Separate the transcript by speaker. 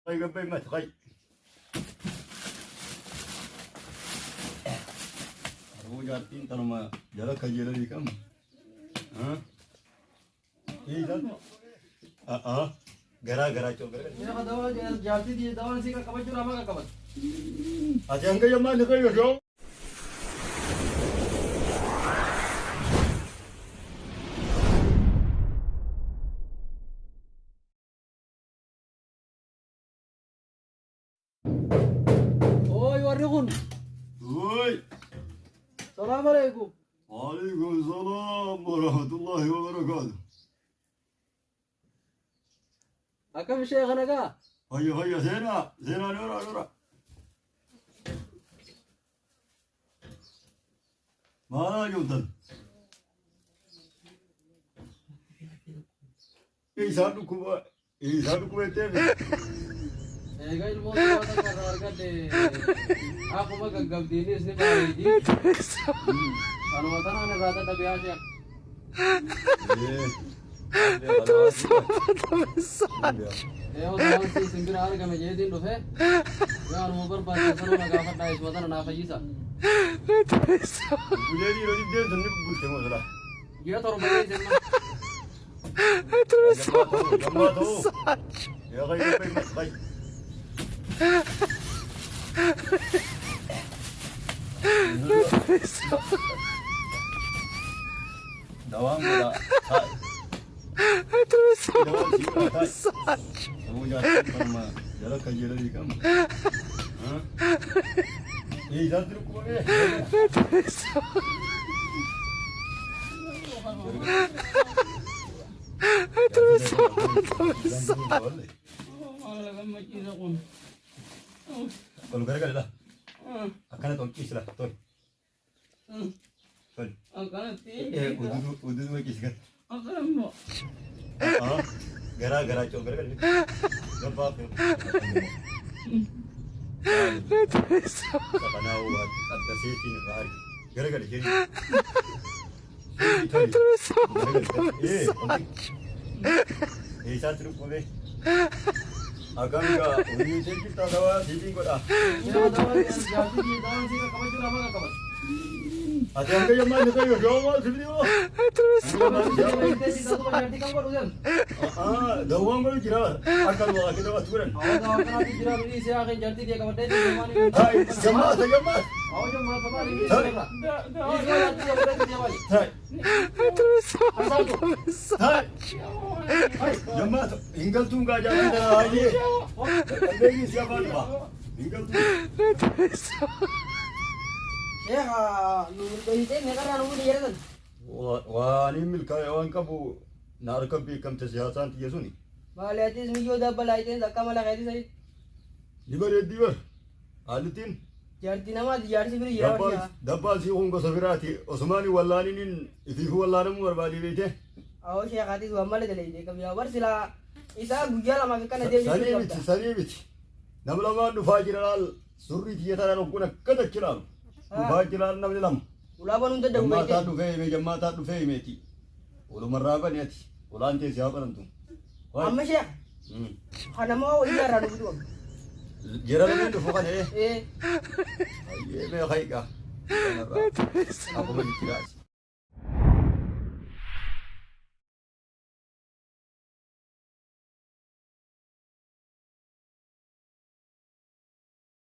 Speaker 1: طيب قبل ما تغي هو جارتين ترى ما جالك جلالي كم ها إيه ده घरा घरा चो
Speaker 2: मेरा दवा जाती थी दवा से का कबज जो रामा का कबज
Speaker 1: आज अंगे जमा निकल गयो
Speaker 2: ओए वालेकुम
Speaker 1: ओए
Speaker 2: सलाम अलैकुम
Speaker 1: वालेकुम सलाम व रहमतुल्लाहि व बरकातहू
Speaker 2: अकम शेखना का
Speaker 1: هيا هيا زينة زينة نورا نورا ما يوصل إيه صاروا تاني
Speaker 2: एगा इल्मो तो करार का दे आपको मैं गग देने इसने मारी दी अनुमतन आने रात का ब्याह है ये वो दाल से सिंगरार का मैं ये दिन रुपए यार ऊपर पास सनो लगा फटा इस वतन ना फजीसा
Speaker 1: मुझे नहीं रोटी दे धन्य पूछते मसला
Speaker 2: ये तो रुपए से ना
Speaker 1: जमा दो या गई पे मत गई दवा मुला kamu jangan sama jalan kerja lagi kamu, jangan terus kemana? Terus kalau gara-gara lah, akan ada tongkis lah, tol. Udah dua kis kan? gara-gara coba gara-gara apa karena ada sesi hari gara-gara jadi saat terus boleh agak enggak ini kita dawa sini kok dah ada yang kayak mana kayak jawab sini oh dawang baru jiran akan bawa kita buat turan
Speaker 2: awak nak jiran ini saya akan jadi dia kawan dia mana
Speaker 1: hai jemaah
Speaker 2: awak jemaah sama ini siapa ini jadi dia berada di mana
Speaker 1: hai
Speaker 2: asal tu
Speaker 1: hai jemaah tinggal tunggu aja dah ini ini siapa ni pak tinggal tunggu
Speaker 2: ya lu dari sini negara nunggu di jalan
Speaker 1: wah ini milik kawan kamu narkam bi kam tasihatan tiya suni
Speaker 2: Balatis miyo da balaitin zakka mala khairi sai
Speaker 1: dibar alutin
Speaker 2: jarti nama jarti biri yara
Speaker 1: dabba si hungo sabirati osmani wallani nin ifi wallani mu warbali bete
Speaker 2: aw she khati du amale dele de kam ya warsila isa guyala ma kana de
Speaker 1: saribiti namla ma du fajiral surri tiya tara no kuna kada kiram du fajiral namlam
Speaker 2: ulaban unta dawu
Speaker 1: jamata du fe meti ulu maraba niati ulante siapa nantu
Speaker 2: amma she khana ma o ila ranu du
Speaker 1: jira lu du fukan
Speaker 2: eh
Speaker 1: aye me khaika aku mau dikira